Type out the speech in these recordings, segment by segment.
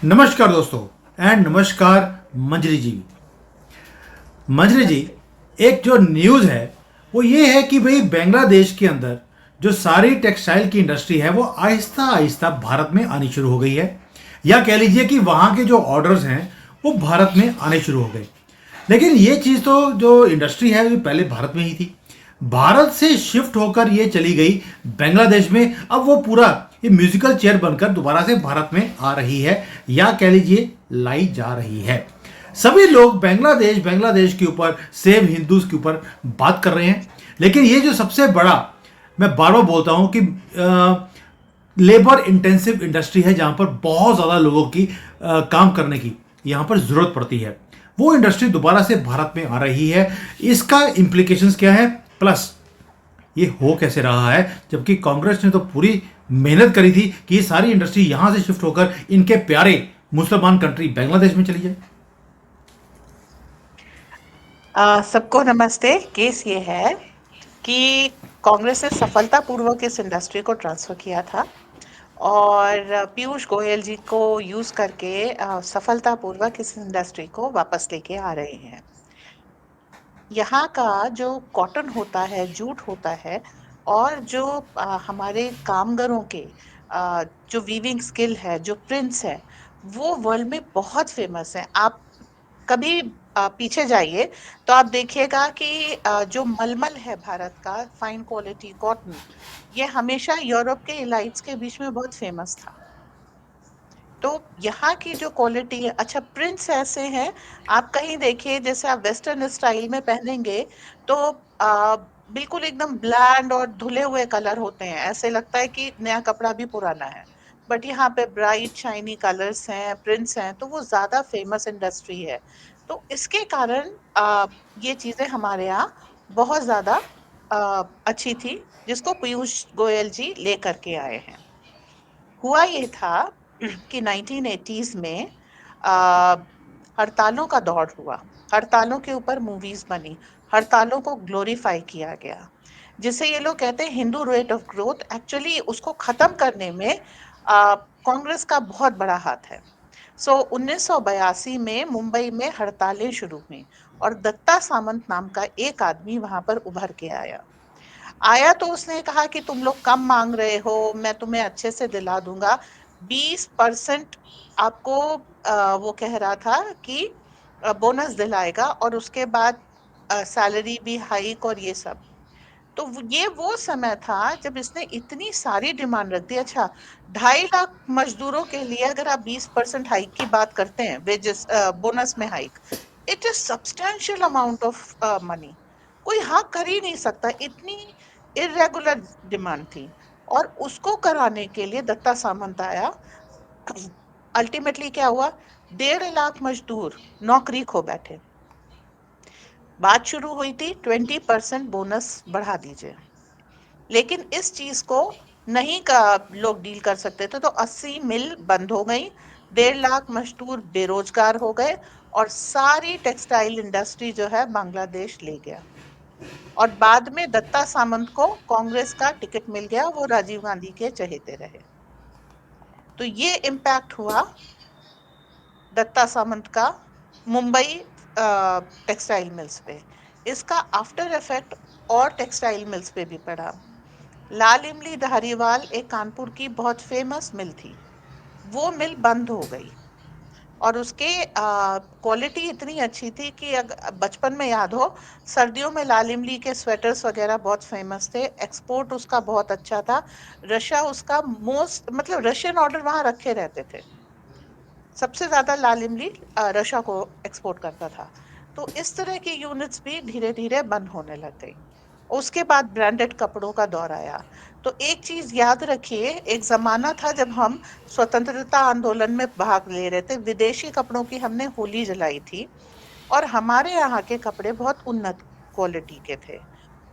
नमस्कार दोस्तों एंड नमस्कार मंजरी जी। मंजरी जी, नमस्ते। एक जो न्यूज़ है वो ये है कि भाई बांग्लादेश के अंदर जो सारी टेक्सटाइल की इंडस्ट्री है वो आहिस्ता आहिस्ता भारत में आनी शुरू हो गई है, या कह लीजिए कि वहाँ के जो ऑर्डर्स हैं वो भारत में आने शुरू हो गए। लेकिन ये चीज़ तो जो इंडस्ट्री है वो पहले भारत में ही थी, भारत से शिफ्ट होकर ये चली गई बांग्लादेश में। अब वो पूरा ये म्यूजिकल चेयर बनकर दोबारा से भारत में आ रही है, या कह लीजिए लाई जा रही है। सभी लोग बांग्लादेश बांग्लादेश के ऊपर, सेव हिंदूज के ऊपर बात कर रहे हैं। लेकिन ये जो सबसे बड़ा, मैं बार बार बोलता हूं कि लेबर इंटेंसिव इंडस्ट्री है जहां पर बहुत ज़्यादा लोगों की काम करने की यहां पर ज़रूरत पड़ती है, वो इंडस्ट्री दोबारा से भारत में आ रही है। इसका इम्प्लीकेशंस क्या है, प्लस ये हो कैसे रहा है, जबकि कांग्रेस ने तो पूरी मेहनत करी थी कि ये सारी इंडस्ट्री यहां से शिफ्ट होकर इनके प्यारे मुसलमान कंट्री बांग्लादेश में चली जाए। सबको नमस्ते। केस ये है कि कांग्रेस ने सफलतापूर्वक इस इंडस्ट्री को ट्रांसफर किया था और पीयूष गोयल जी को यूज करके सफलतापूर्वक इस इंडस्ट्री को वापस लेके आ रहे हैं। यहाँ का जो कॉटन होता है, जूट होता है, और जो हमारे कामगारों के जो वीविंग स्किल है, जो प्रिंट्स है, वो वर्ल्ड में बहुत फेमस है। आप कभी पीछे जाइए तो आप देखिएगा कि जो मलमल है भारत का, फाइन क्वालिटी कॉटन, ये हमेशा यूरोप के इलाइट्स के बीच में बहुत फेमस था। तो यहाँ की जो क्वालिटी है, अच्छा प्रिंट्स ऐसे हैं, आप कहीं देखिए जैसे आप वेस्टर्न स्टाइल में पहनेंगे तो बिल्कुल एकदम ब्लैंड और धुले हुए कलर होते हैं, ऐसे लगता है कि नया कपड़ा भी पुराना है। बट यहाँ पे ब्राइट शाइनी कलर्स हैं, प्रिंट्स हैं, तो वो ज्यादा फेमस इंडस्ट्री है। तो इसके कारण ये चीजें हमारे यहाँ बहुत ज्यादा अच्छी थी, जिसको पीयूष गोयल जी लेकर के आए हैं। हुआ ये था कि 1980s में आ, हड़तालों का दौर हुआ। हड़तालों के ऊपर मूवीज बनी, हड़तालों को ग्लोरीफाई किया गया, जिसे ये लोग कहते हैं Hindu rate of growth. Actually उसको खत्म करने में कांग्रेस का बहुत बड़ा हाथ है। 1982 में मुंबई में हड़तालें शुरू हुई और दत्ता सामंत नाम का एक आदमी वहां पर उभर के आया। आया तो उसने कहा कि तुम लोग कम मांग रहे हो, मैं तुम्हें अच्छे से दिला दूंगा। 20% आपको वो कह रहा था कि बोनस दिलाएगा, और उसके बाद सैलरी भी हाइक और ये सब। तो ये वो समय था जब इसने इतनी सारी डिमांड रख दी। अच्छा, 2.5 लाख मजदूरों के लिए अगर आप 20% हाइक की बात करते हैं, वेजेस बोनस में hike, it is substantial amount of money. कोई हाँ कर ही नहीं सकता, इतनी इरेगुलर डिमांड थी। और उसको कराने के लिए दत्ता सामंत आया। अल्टीमेटली क्या हुआ, 1.5 लाख मजदूर नौकरी खो बैठे। बात शुरू हुई थी 20% बोनस बढ़ा दीजिए, लेकिन इस चीज को नहीं का लोग डील कर सकते थे, तो 80 मिल बंद हो गई, 1.5 लाख मजदूर बेरोजगार हो गए, और सारी टेक्सटाइल इंडस्ट्री जो है बांग्लादेश ले गया। और बाद में दत्ता सामंत को कांग्रेस का टिकट मिल गया, वो राजीव गांधी के चहेते रहे। तो ये इम्पैक्ट हुआ दत्ता सामंत का मुंबई टेक्सटाइल मिल्स पे। इसका आफ्टर इफेक्ट और टेक्सटाइल मिल्स पे भी पड़ा। लाल इमली धारीवाल एक कानपुर की बहुत फेमस मिल थी, वो मिल बंद हो गई। और उसके क्वालिटी इतनी अच्छी थी कि बचपन में याद हो, सर्दियों में लाल इमली के स्वेटर्स वगैरह बहुत फेमस थे, एक्सपोर्ट उसका बहुत अच्छा था। रशिया उसका मोस्ट, मतलब रशियन ऑर्डर वहां रखे रहते थे। सबसे ज्यादा लाल इमली रशिया को एक्सपोर्ट करता था। तो इस तरह की यूनिट्स भी धीरे धीरे बंद होने लग गई। उसके बाद ब्रांडेड कपड़ों का दौर आया। तो एक चीज याद रखिए, एक जमाना था जब हम स्वतंत्रता आंदोलन में भाग ले रहे थे, विदेशी कपड़ों की हमने होली जलाई थी, और हमारे यहाँ के कपड़े बहुत उन्नत क्वालिटी के थे।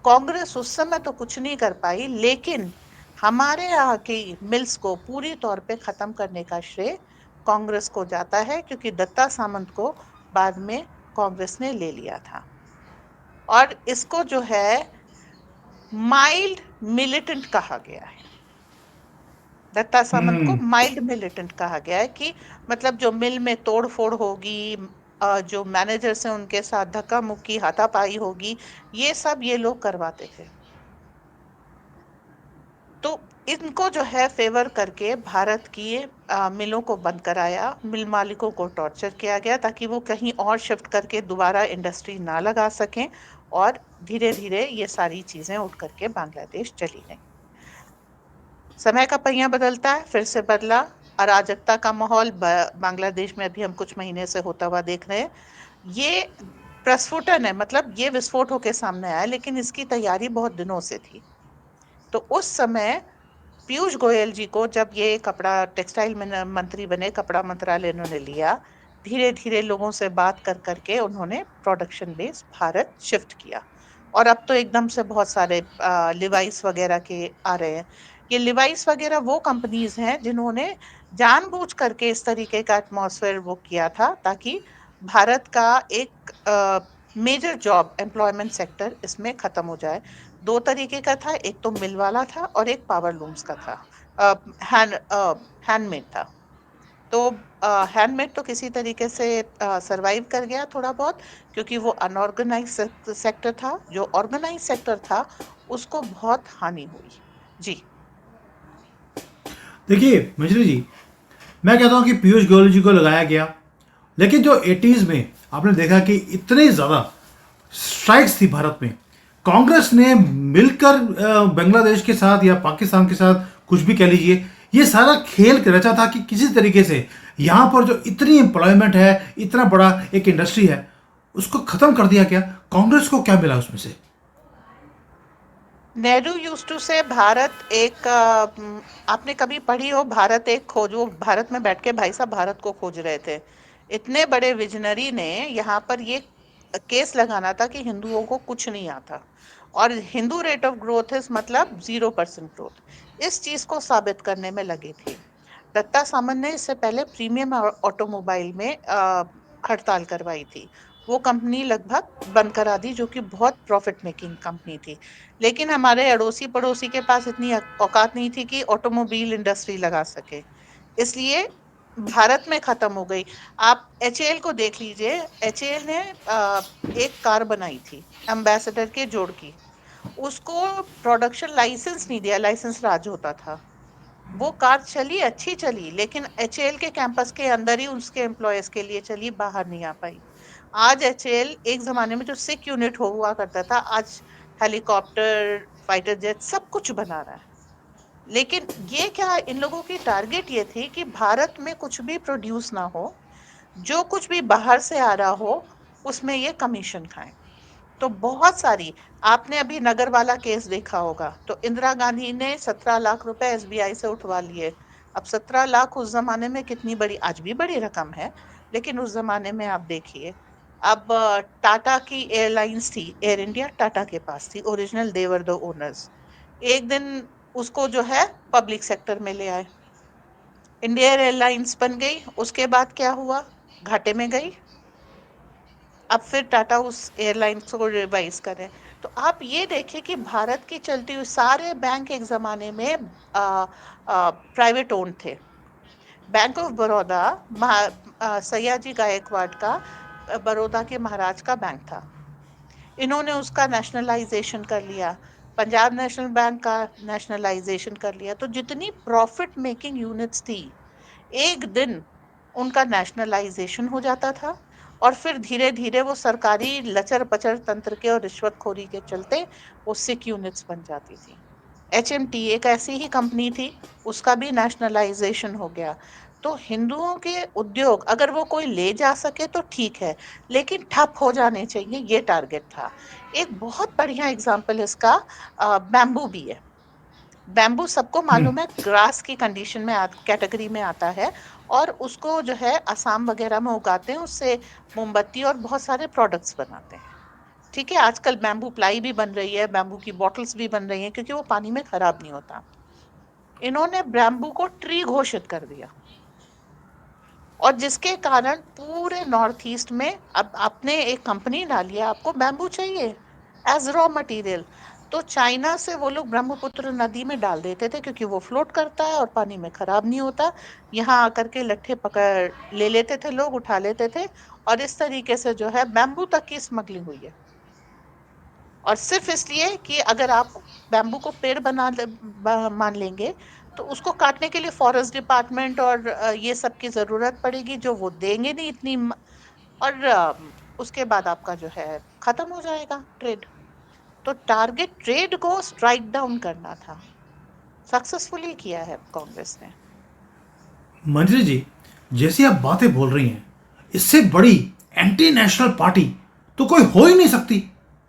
कांग्रेस उस समय तो कुछ नहीं कर पाई, लेकिन हमारे यहाँ की मिल्स को पूरी तौर पे खत्म करने का श्रेय कांग्रेस को जाता है, क्योंकि दत्ता सामंत को बाद में कांग्रेस ने ले लिया था। और इसको जो है माइल्ड मिलिटेंट कहा गया है। दत्ता सामंत को हम्म। माइल्ड मिलिटेंट कहा गया है कि मतलब जो मिल में तोड़ फोड़ होगी, जो मैनेजर्स हैं उनके साथ धक्का मुक्की हाथापाई होगी, ये सब ये लोग करवाते थे। तो इनको जो है फेवर करके भारत की मिलों को बंद कराया, मिल मालिकों को टॉर्चर किया गया ताकि वो कहीं और शिफ्ट करके दोबारा इंडस्ट्री ना लगा सकें, और धीरे धीरे ये सारी चीजें उठ करके बांग्लादेश चली गई। समय का पहिया बदलता है, फिर से बदला। अराजकता का माहौल बांग्लादेश में अभी हम कुछ महीने से होता हुआ देख रहे हैं। ये प्रस्फुटन है, मतलब ये विस्फोट होके सामने आया, लेकिन इसकी तैयारी बहुत दिनों से थी। तो उस समय पीयूष गोयल जी को जब ये कपड़ा टेक्सटाइल मंत्री बने, कपड़ा मंत्रालय इन्होंने लिया, धीरे धीरे लोगों से बात कर करके उन्होंने प्रोडक्शन बेस भारत शिफ्ट किया। और अब तो एकदम से बहुत सारे लिवाइस वगैरह के आ रहे हैं। ये लिवाइस वगैरह वो कंपनीज हैं जिन्होंने जानबूझ करके इस तरीके का एटमॉस्फेयर वो किया था ताकि भारत का एक मेजर जॉब एम्प्लॉयमेंट सेक्टर इसमें खत्म हो जाए। दो तरीके का था, एक तो मिल वाला था और एक पावर लूम्स का था, हैंड हैंडमेड था। तो हैंडमेड तो किसी तरीके से सरवाइव कर गया थोड़ा बहुत, क्योंकि वो अनऑर्गेनाइज सेक्टर था। जो ऑर्गेनाइज सेक्टर था उसको बहुत हानि हुई। जी। देखिए मंजरी जी, मैं कहता हूँ कि पीयूष गोयल जी को लगाया गया, लेकिन जो 80s में आपने देखा कि इतने ज़्यादा स्ट्राइक्स थी भारत में, कांग्रेस ने मिलकर बांग्लादेश के साथ या पाकिस्तान के साथ कुछ भी कह लीजिए, ये सारा खेल रचा था कि किसी तरीके से यहाँ पर जो इतनी एम्प्लॉयमेंट है, इतना बड़ा एक इंडस्ट्री है, उसको ख़त्म कर दिया गया। कांग्रेस को क्या मिला उसमें से? नेहरू यूज्ड टू से भारत एक आपने कभी पढ़ी हो भारत एक खोज, वो भारत में बैठ के भाई साहब भारत को खोज रहे थे। इतने बड़े विजनरी ने यहाँ पर ये केस लगाना था कि हिंदुओं को कुछ नहीं आता, और Hindu rate of growth is मतलब 0% ग्रोथ। इस चीज को साबित करने में लगे थे। दत्ता सामंत ने इससे पहले प्रीमियम ऑटोमोबाइल में हड़ताल करवाई थी। वो कंपनी लगभग बंद करा दी, जो कि बहुत प्रॉफिट मेकिंग कंपनी थी। लेकिन हमारे अड़ोसी पड़ोसी के पास इतनी औकात नहीं थी कि ऑटोमोबाइल इंडस्ट्री लगा सके, इसलिए भारत में खत्म हो गई। आप एचएएल को देख लीजिए। एचएएल ने एक कार बनाई थी एम्बेसडर के जोड़ की, उसको प्रोडक्शन लाइसेंस नहीं दिया, लाइसेंस राज होता था। वो कार चली, अच्छी चली, लेकिन एचएएल के कैंपस के अंदर ही उसके एम्प्लॉयज के लिए चली, बाहर नहीं आ पाई। आज एचएएल एक जमाने में जो सिक यूनिट हुआ करता था, आज हेलीकॉप्टर, फाइटर जेट सब कुछ बना रहा है। लेकिन ये क्या, इन लोगों की टारगेट ये थी कि भारत में कुछ भी प्रोड्यूस ना हो, जो कुछ भी बाहर से आ रहा हो उसमें ये कमीशन खाएं। तो बहुत सारी, आपने अभी नगर वाला केस देखा होगा, तो इंदिरा गांधी ने 17 लाख रुपए एसबीआई से उठवा लिए। अब 17 लाख उस जमाने में कितनी बड़ी, आज भी बड़ी रकम है, लेकिन उस जमाने में आप देखिए। अब टाटा की एयरलाइंस थी, एयर इंडिया टाटा के पास थी ओरिजिनल, देवर द ओनर्स। एक दिन उसको जो है पब्लिक सेक्टर में ले आए, इंडियन एयरलाइंस बन गई। उसके बाद क्या हुआ, घाटे में गई। अब फिर टाटा उस एयरलाइंस को रिवाइज कर रहे हैं। तो आप ये देखिए कि भारत की चलती हुई सारे बैंक एक जमाने में प्राइवेट ओन्ड थे। बैंक ऑफ बड़ौदा सयाजी गायकवाड़ का बड़ौदा के महाराज का बैंक था। इन्होंने उसका नेशनलाइजेशन कर लिया, पंजाब नेशनल बैंक का नेशनलाइजेशन कर लिया। तो जितनी प्रॉफिट मेकिंग यूनिट्स थी, एक दिन उनका नेशनलाइजेशन हो जाता था, और फिर धीरे धीरे वो सरकारी लचर पचर तंत्र के और रिश्वतखोरी के चलते वो सिक यूनिट्स बन जाती थी। एचएमटी एक ऐसी ही कंपनी थी, उसका भी नेशनलाइजेशन हो गया। तो हिंदुओं के उद्योग अगर वो कोई ले जा सके तो ठीक है, लेकिन ठप हो जाने चाहिए, ये टारगेट था। एक बहुत बढ़िया एग्जांपल इसका बैम्बू भी है। बैम्बू सबको हम्म। मालूम है ग्रास की कंडीशन में कैटेगरी में आता है, और उसको जो है असम वगैरह में उगाते हैं, उससे मोमबत्ती और बहुत सारे प्रोडक्ट्स बनाते हैं। ठीक है, आजकल बैम्बू प्लाई भी बन रही है, बैम्बू की बॉटल्स भी बन रही हैं, क्योंकि वो पानी में खराब नहीं होता। इन्होंने बैम्बू को ट्री घोषित कर दिया, और जिसके कारण पूरे नॉर्थ ईस्ट में अब आपने एक कंपनी डाली है, आपको बैम्बू चाहिए एज रॉ मटेरियल, तो चाइना से वो लोग ब्रह्मपुत्र नदी में डाल देते थे क्योंकि वो फ्लोट करता है और पानी में खराब नहीं होता। यहाँ आकर के लट्ठे पकड़ ले लेते थे लोग, उठा लेते थे, और इस तरीके से जो है बैम्बू तक की स्मगलिंग हुई है। और सिर्फ इसलिए कि अगर आप बैम्बू को पेड़ मान लेंगे तो उसको काटने के लिए फॉरेस्ट डिपार्टमेंट और ये सब की जरूरत पड़ेगी, जो वो देंगे नहीं इतनी और उसके बाद आपका जो है खत्म हो जाएगा ट्रेड। तो टारगेट ट्रेड को स्ट्राइक डाउन करना था, सक्सेसफुली किया है कांग्रेस ने। मंजरी जी, जैसी आप बातें बोल रही हैं, इससे बड़ी एंटी नेशनल पार्टी तो कोई हो ही नहीं सकती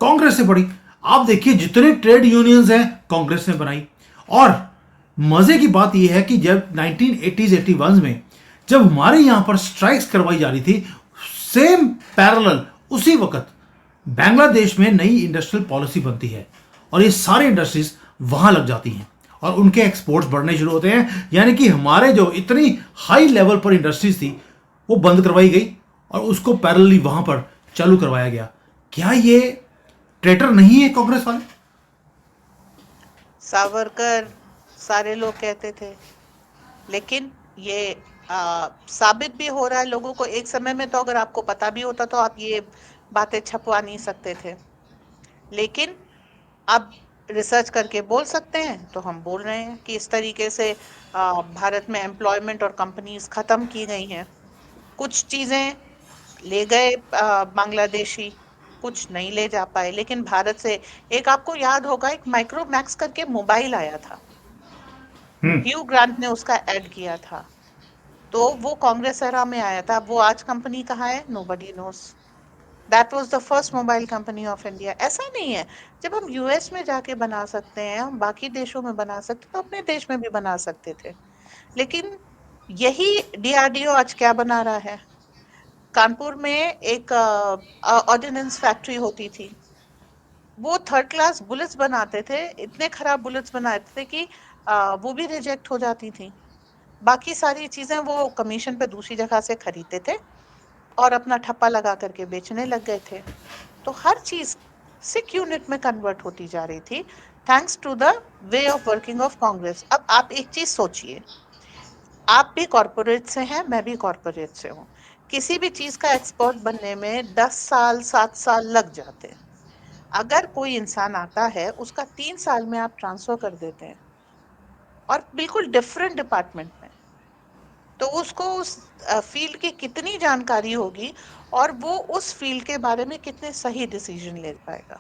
कांग्रेस से बड़ी। आप देखिए जितने ट्रेड यूनियंस हैं कांग्रेस ने बनाई। और मजे की बात यह है कि जब 1980s 81 में जब हमारे यहां पर स्ट्राइक्स करवाई जा रही थी, सेम पैरेलल उसी वक्त बांग्लादेश में नई इंडस्ट्रियल पॉलिसी बनती है और ये सारी इंडस्ट्रीज वहां लग जाती हैं और उनके एक्सपोर्ट्स बढ़ने शुरू होते हैं। यानी कि हमारे जो इतनी हाई लेवल पर इंडस्ट्रीज थी वो बंद करवाई गई और उसको पैरेलली वहां पर चालू करवाया गया। क्या ये ट्रेटर नहीं है कांग्रेस वाले? सावरकर सारे लोग कहते थे, लेकिन ये साबित भी हो रहा है लोगों को। एक समय में तो अगर आपको पता भी होता तो आप ये बातें छपवा नहीं सकते थे, लेकिन अब रिसर्च करके बोल सकते हैं तो हम बोल रहे हैं कि इस तरीके से भारत में एम्प्लॉयमेंट और कंपनीज खत्म की गई हैं। कुछ चीजें ले गए बांग्लादेशी, कुछ नहीं ले जा पाए, लेकिन भारत से एक आपको याद होगा एक माइक्रोमैक्स करके मोबाइल आया था, ह्यू ग्रांट ने उसका ऐड किया था, तो वो कांग्रेस एरा में आया था। वो आज कंपनी कहाँ है, nobody nose. That was the first mobile company of India. ऐसा नहीं है, जब हम यूएस में जाके बना सकते हैं, हम बाकी देशों में बना सकते तो अपने देश में भी बना सकते थे। लेकिन यही डीआरडीओ आज क्या बना रहा है। कानपुर में एक ऑर्डिनेंस फैक्ट्री होती थी, वो थर्ड क्लास बुलेट्स बनाते थे, इतने खराब बुलेट्स बनाते थे कि वो भी रिजेक्ट हो जाती थी। बाकी सारी चीजें वो कमीशन पे दूसरी जगह से खरीदते थे और अपना ठप्पा लगा करके बेचने लग गए थे। तो हर चीज सिक यूनिट में कन्वर्ट होती जा रही थी, thanks to the way of working of Congress. अब आप एक चीज सोचिए, आप भी कॉर्पोरेट से हैं, मैं भी कॉर्पोरेट से हूँ। किसी भी चीज का एक्सपर्ट बनने में 10 साल 7 साल लग जाते हैं। अगर कोई इंसान आता है, उसका 3 साल में आप ट्रांसफर कर देते हैं और बिल्कुल डिफरेंट डिपार्टमेंट में, तो उसको उस फील्ड की कितनी जानकारी होगी और वो उस फील्ड के बारे में कितने सही डिसीजन ले पाएगा।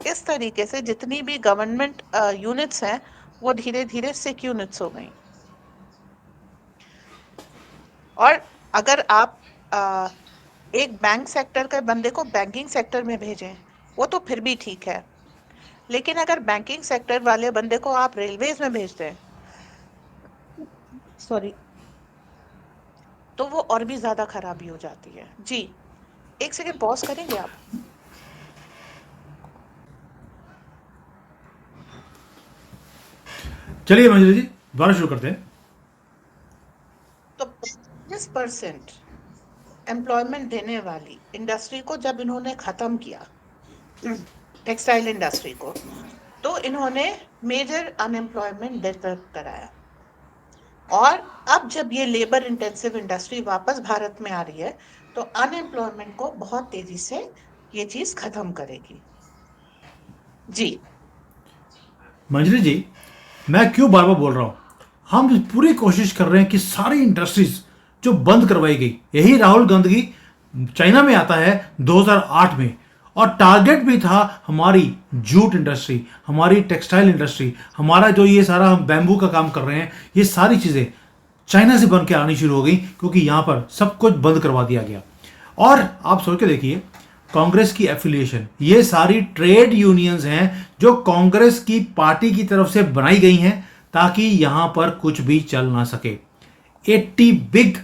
इस तरीके से जितनी भी गवर्नमेंट यूनिट्स हैं वो धीरे धीरे सिक यूनिट्स हो गई। और अगर आप एक बैंक सेक्टर के बंदे को बैंकिंग सेक्टर में भेजें वो तो फिर भी ठीक है, लेकिन अगर बैंकिंग सेक्टर वाले बंदे को आप रेलवेज में भेजते हैं, सॉरी, तो वो और भी ज्यादा खराबी हो जाती है। जी, एक सेकंड पॉज करेंगे आप? चलिए मंजरी जी, दोबारा शुरू करते हैं। तो 25% एम्प्लॉयमेंट देने वाली इंडस्ट्री को जब इन्होंने खत्म किया, टेक्सटाइल इंडस्ट्री को, तो इन्होंने मेजर अनएम्प्लॉयमेंट डेवलप कराया। और अब जब ये लेबर इंटेंसिव इंडस्ट्री वापस भारत में आ रही है तो अनएम्प्लॉयमेंट को बहुत तेजी से ये चीज खत्म करेगी। जी मंजरी जी, मैं क्यों बार बार बोल रहा हूं, हम पूरी कोशिश कर रहे हैं कि सारी इंडस्ट्रीज जो बंद करवाई गई, यही राहुल गांधी चाइना में आता है 2008 में, और टारगेट भी था हमारी जूट इंडस्ट्री, हमारी टेक्सटाइल इंडस्ट्री, हमारा जो ये सारा हम बैम्बू का काम कर रहे हैं, ये सारी चीज़ें चाइना से बन के आनी शुरू हो गई क्योंकि यहाँ पर सब कुछ बंद करवा दिया गया। और आप सोच के देखिए, कांग्रेस की एफिलिएशन, ये सारी ट्रेड यूनियंस हैं जो कांग्रेस की पार्टी की तरफ से बनाई गई हैं ताकि यहां पर कुछ भी चल ना सके। 80 बिग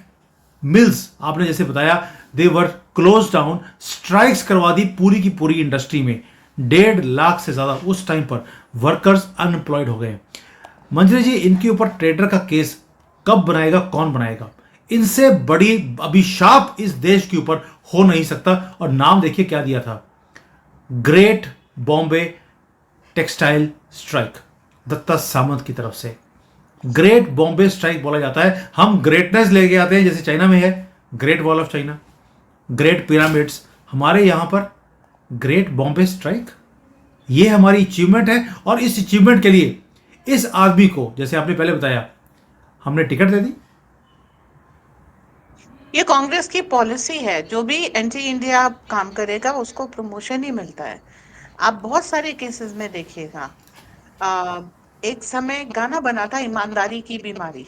मिल्स, आपने जैसे बताया, दे वर क्लोज डाउन, स्ट्राइक्स करवा दी पूरी की पूरी इंडस्ट्री में। 1.5 लाख से ज्यादा उस टाइम पर वर्कर्स अनएम्प्लॉयड हो गए। मंजरी जी, इनके ऊपर ट्रेडर का केस कब बनाएगा, कौन बनाएगा? इनसे बड़ी अभिशाप इस देश के ऊपर हो नहीं सकता। और नाम देखिए क्या दिया था, great Bombay textile strike Datta Samant की तरफ से। ग्रेट बॉम्बे स्ट्राइक बोला जाता है। हम ग्रेटनेस लेके आते हैं, जैसे चाइना में है great wall of China, great pyramids, हमारे यहां पर ग्रेट बॉम्बे स्ट्राइक। ये हमारी अचीवमेंट है, और इस अचीवमेंट के लिए इस आदमी को, जैसे आपने पहले बताया, हमने टिकट दे दी। ये कांग्रेस की पॉलिसी है, जो भी एंटी इंडिया काम करेगा उसको प्रमोशन ही मिलता है। आप बहुत सारे केसेस में देखिएगा। एक समय गाना बना था ईमानदारी की बीमारी,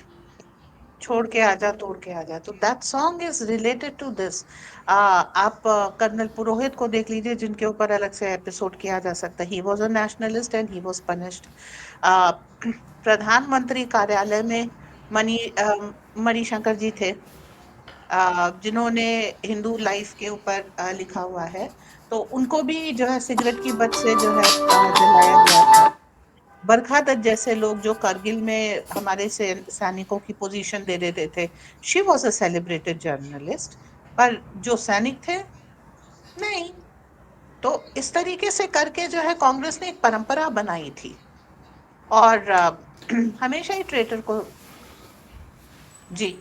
छोड़ के आजा तोड़ के आजा, तो that song is related to this. आप कर्नल पुरोहित को देख लीजिए, जिनके ऊपर अलग से एपिसोड किया जा सकता है। He was a nationalist and he was punished. प्रधानमंत्री कार्यालय में मणिशंकर जी थे, जिन्होंने हिंदू लाइफ के ऊपर लिखा हुआ है, तो उनको भी जो है सिगरेट की बत से जो है जलाया गया था। बरखा दत्त जैसे लोग जो करगिल में हमारे सैनिकों की पोजीशन दे देते थे, she was a celebrated journalist, पर जो सैनिक थे नहीं। तो इस तरीके से करके जो है कांग्रेस ने एक परंपरा बनाई थी, और हमेशा ही ट्रेटर को जी।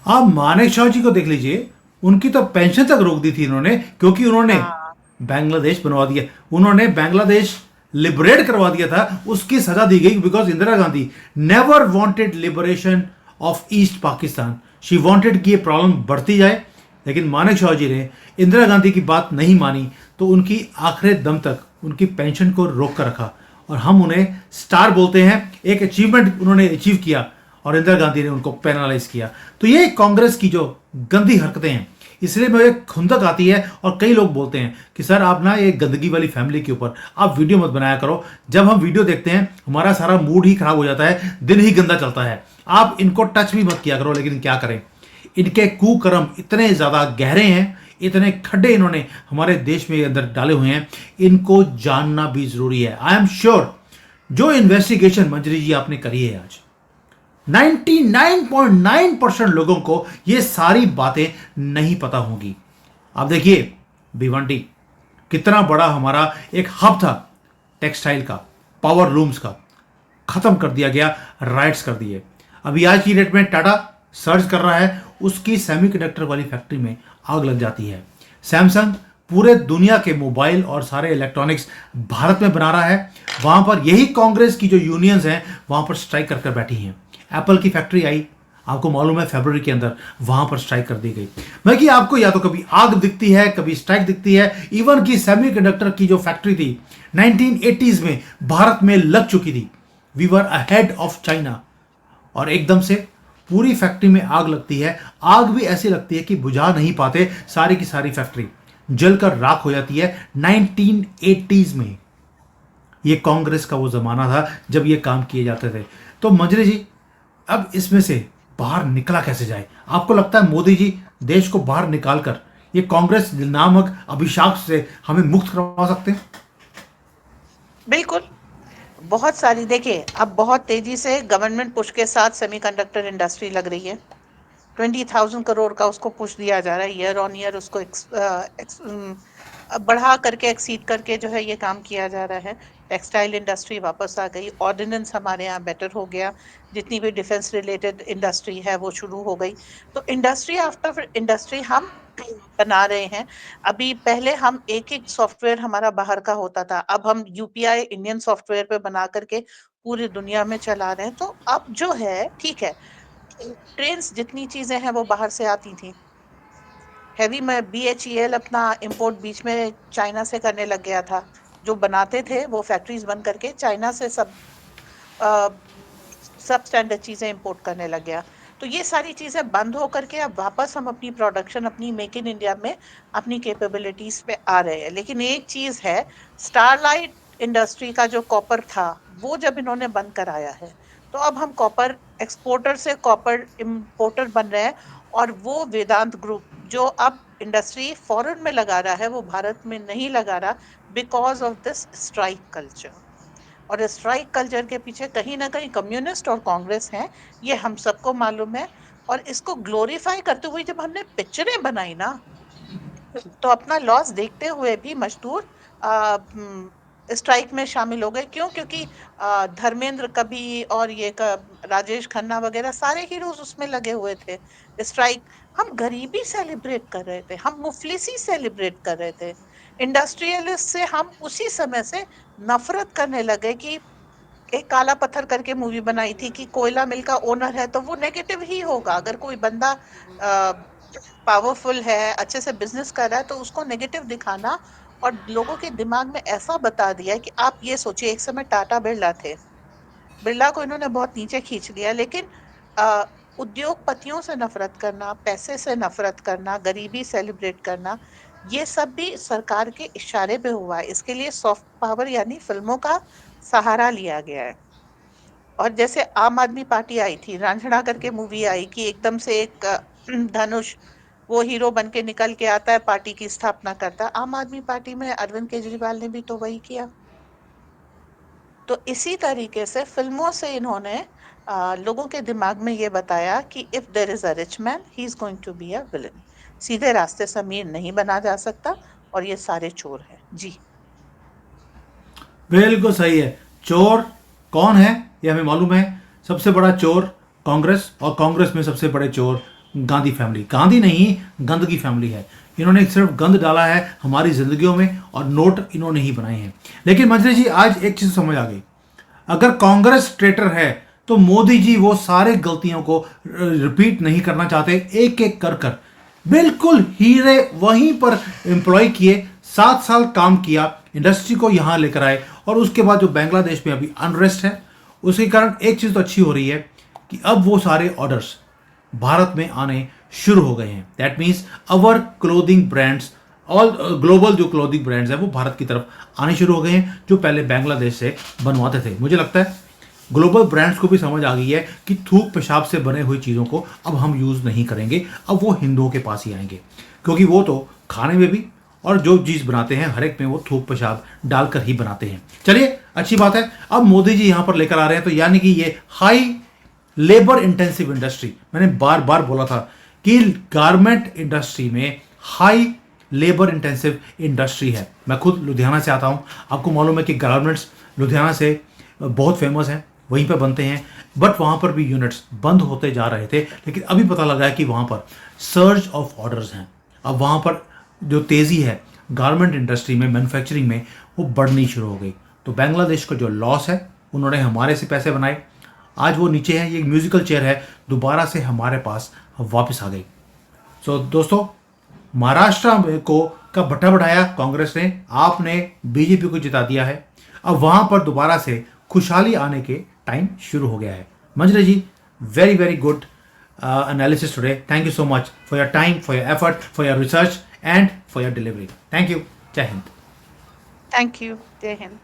आप मानेक शॉ जी को देख लीजिए, उनकी तो पेंशन तक रोक दी थी इन्होंने, क्योंकि उन्होंने हाँ, बांग्लादेश बनवा दिया, उन्होंने बांग्लादेश लिबरेट करवा दिया था। उसकी सजा दी गई because Indira Gandhi never wanted liberation of east Pakistan. She wanted कि ये प्रॉब्लम बढ़ती जाए, लेकिन मानेक शॉ जी ने इंदिरा गांधी की बात नहीं मानी, तो उनकी आखिरी दम तक उनकी पेंशन को रोक कर रखा। और हम उन्हें स्टार बोलते हैं, एक अचीवमेंट उन्होंने अचीव किया, और इंदिरा गांधी ने उनको पेनलाइज किया। तो ये कांग्रेस की जो गंदी हरकतें हैं, इसलिए मुझे खुंदक आती है। और कई लोग बोलते हैं कि सर आप ना ये गंदगी वाली फैमिली के ऊपर आप वीडियो मत बनाया करो। जब हम वीडियो देखते हैं हमारा सारा मूड ही खराब हो जाता है, दिन ही गंदा चलता है। आप इनको टच भी मत किया करो, लेकिन क्या करें, इनके कुकर्म इतने ज़्यादा गहरे हैं, इतने खड्डे इन्होंने हमारे देश में अंदर डाले हुए हैं, इनको जानना भी जरूरी है। आई एम श्योर जो इन्वेस्टिगेशन मंजरी जी आपने करी है आज, 99.9% लोगों को ये सारी बातें नहीं पता होंगी। आप देखिए भिवंडी कितना बड़ा हमारा एक हब था टेक्सटाइल का, पावर लूम्स का, खत्म कर दिया गया, राइट्स कर दिए। अभी आज की डेट में टाटा सर्च कर रहा है, उसकी सेमीकंडक्टर वाली फैक्ट्री में आग लग जाती है। सैमसंग पूरे दुनिया के मोबाइल और सारे इलेक्ट्रॉनिक्स भारत में बना रहा है, वहां पर यही कांग्रेस की जो यूनियंस हैं वहां पर स्ट्राइक कर बैठी हैं। एप्पल की फैक्ट्री आई, आपको मालूम है फरवरी के अंदर वहां पर स्ट्राइक कर दी गई। मैं कि आपको या तो कभी आग दिखती है, कभी स्ट्राइक दिखती है। इवन की सेमीकंडक्टर की जो फैक्ट्री थी 1980s में भारत में लग चुकी थी, we were ahead of China, और एकदम से पूरी फैक्ट्री में आग लगती है। आग भी ऐसी लगती है कि बुझा नहीं पाते, सारी की सारी फैक्ट्री जलकर राख हो जाती है 1980s में। ये कांग्रेस का वो जमाना था जब ये काम किए जाते थे। तो मंजरी जी, अब इसमें से बाहर निकला कैसे जाए? आपको लगता है मोदी जी देश को बाहर निकालकर ये कांग्रेस नामक अभिशाप से हमें मुक्त करवा सकते हैं? बिल्कुल। बहुत सारी, देखिए अब बहुत तेजी से गवर्नमेंट पुश के साथ सेमीकंडक्टर इंडस्ट्री लग रही है। 20,000 करोड़ का उसको पुश दिया जा रहा है, ईयर ऑन ईयर उसको बढ़ा करके, एक्सीड करके जो है ये काम किया जा रहा है। टेक्सटाइल इंडस्ट्री वापस आ गई, ऑर्डिनेंस हमारे यहाँ बेटर हो गया, जितनी भी डिफेंस रिलेटेड इंडस्ट्री है वो शुरू हो गई। तो इंडस्ट्री आफ्टर इंडस्ट्री हम बना रहे हैं। अभी पहले हम एक एक सॉफ्टवेयर हमारा बाहर का होता था, अब हम यूपीआई इंडियन सॉफ्टवेयर पे बना करके पूरी दुनिया में चला रहे हैं। तो अब जो है ठीक है, ट्रेन जितनी चीजें हैं वो बाहर से आती थी। हैवी में बीएचईएल अपना इंपोर्ट बीच में चाइना से करने लग गया था, जो बनाते थे वो फैक्ट्रीज बंद करके चाइना से सब सब स्टैंडर्ड चीजें इंपोर्ट करने लग गया। तो ये सारी चीजें बंद हो करके अब वापस हम अपनी प्रोडक्शन, अपनी मेक इन इंडिया में अपनी कैपेबिलिटीज पे आ रहे हैं। लेकिन एक चीज है, स्टारलाइट इंडस्ट्री का जो कॉपर था वो जब इन्होंने बंद कराया है, तो अब हम कॉपर एक्सपोर्टर से कॉपर इंपोर्टर बन रहे हैं। और वो वेदांत ग्रुप जो अब इंडस्ट्री फॉरेन में लगा रहा है वो भारत में नहीं लगा रहा, because of this strike culture. और स्ट्राइक कल्चर के पीछे कहीं ना कहीं कम्युनिस्ट और कांग्रेस हैं, ये हम सबको मालूम है। और इसको ग्लोरीफाई करते हुए जब हमने पिक्चरें बनाई ना, तो अपना लॉस देखते हुए भी मजदूर स्ट्राइक में शामिल हो गए। क्यों? क्योंकि धर्मेंद्र कभी और राजेश खन्ना वगैरह सारे हीरोज उसमें लगे हुए थे। स्ट्राइक, हम गरीबी सेलिब्रेट कर रहे थे, हम मुफलिसी सेलिब्रेट कर रहे थे। इंडस्ट्रियलिस्ट से हम उसी समय से नफरत करने लगे कि एक काला पत्थर करके मूवी बनाई थी कि कोयला मिल का ओनर है तो वो नेगेटिव ही होगा। अगर कोई बंदा पावरफुल है, अच्छे से बिजनेस कर रहा है, तो उसको नेगेटिव दिखाना और लोगों के दिमाग में ऐसा बता दिया कि आप ये सोचिए, एक समय टाटा बिरला थे, बिरला को इन्होंने बहुत नीचे खींच लिया, लेकिन अ, उद्योगपतियों से नफरत करना, पैसे से नफरत करना, गरीबी सेलिब्रेट करना, ये सब भी सरकार के इशारे पे हुआ है। इसके लिए सॉफ्ट पावर यानी फिल्मों का सहारा लिया गया है। और जैसे आम आदमी पार्टी आई थी, रांझणा करके मूवी आई कि एकदम से एक धनुष वो हीरो बन के निकल के आता है, पार्टी की स्थापना करता है। आम आदमी पार्टी में अरविंद केजरीवाल ने भी तो वही किया। तो इसी तरीके से फिल्मों से इन्होंने लोगों के दिमाग में ये बताया कि if there is a rich man he is going to be a villain. सीधे रास्ते से अमीर नहीं बना जा सकता, और ये सारे चोर हैं जी। बिल्कुल सही है। चोर कौन है ये हमें मालूम है। सबसे बड़ा चोर कांग्रेस, और कांग्रेस में सबसे बड़े चोर गांधी फैमिली। गांधी नहीं, गंदगी फैमिली है। इन्होंने सिर्फ गंद डाला है हमारी जिंदगियों में, और नोट इन्होंने ही बनाए हैं। लेकिन मंजरी जी, आज एक चीज समझ आ गई। अगर कांग्रेस ट्रेटर है तो मोदी जी वो सारे गलतियों को रिपीट नहीं करना चाहते। एक एक कर कर बिल्कुल हीरे वहीं पर एम्प्लॉय किए, 7 साल काम किया, इंडस्ट्री को यहां लेकर आए। और उसके बाद जो बांग्लादेश में अभी अनरेस्ट है, उसके कारण एक चीज तो अच्छी हो रही है कि अब वो सारे ऑर्डर्स भारत में आने शुरू हो गए हैं। That means our clothing brands, all global जो क्लोथिंग ब्रांड्स है वो भारत की तरफ आने शुरू हो गए हैं, जो पहले बांग्लादेश से बनवाते थे। मुझे लगता है ग्लोबल ब्रांड्स को भी समझ आ गई है कि थूक पेशाब से बने हुई चीज़ों को अब हम यूज़ नहीं करेंगे, अब वो हिंदुओं के पास ही आएंगे, क्योंकि वो तो खाने में भी और जो चीज़ बनाते हैं हर एक में वो थूक पेशाब डालकर ही बनाते हैं। चलिए, अच्छी बात है। अब मोदी जी यहाँ पर लेकर आ रहे हैं, तो यानी कि ये हाई लेबर इंटेंसिव इंडस्ट्री, मैंने बार बार बोला था कि गारमेंट इंडस्ट्री में हाई लेबर इंटेंसिव इंडस्ट्री है। मैं खुद लुधियाना से आता हूँ, आपको मालूम है कि गारमेंट्स लुधियाना से बहुत फेमस हैं, वहीं पर बनते हैं। बट वहाँ पर भी यूनिट्स बंद होते जा रहे थे, लेकिन अभी पता लगा है कि वहाँ पर सर्ज ऑफ ऑर्डर्स हैं। अब वहाँ पर जो तेज़ी है गारमेंट इंडस्ट्री में, मैन्युफैक्चरिंग में, वो बढ़नी शुरू हो गई। तो बांग्लादेश का जो लॉस है, उन्होंने हमारे से पैसे बनाए, आज वो नीचे है, ये म्यूजिकल चेयर है, दोबारा से हमारे पास वापस आ गई। सो दोस्तों, महाराष्ट्र को का भट्टा बढ़ाया कांग्रेस ने, आपने बीजेपी को जिता दिया है। अब वहां पर दोबारा से खुशहाली आने के टाइम शुरू हो गया है। Manjari ji, very very good analysis today. Thank you so much for your time, for your effort, for your research and for your delivery. Thank you. जय हिंद। Thank you. जय हिंद।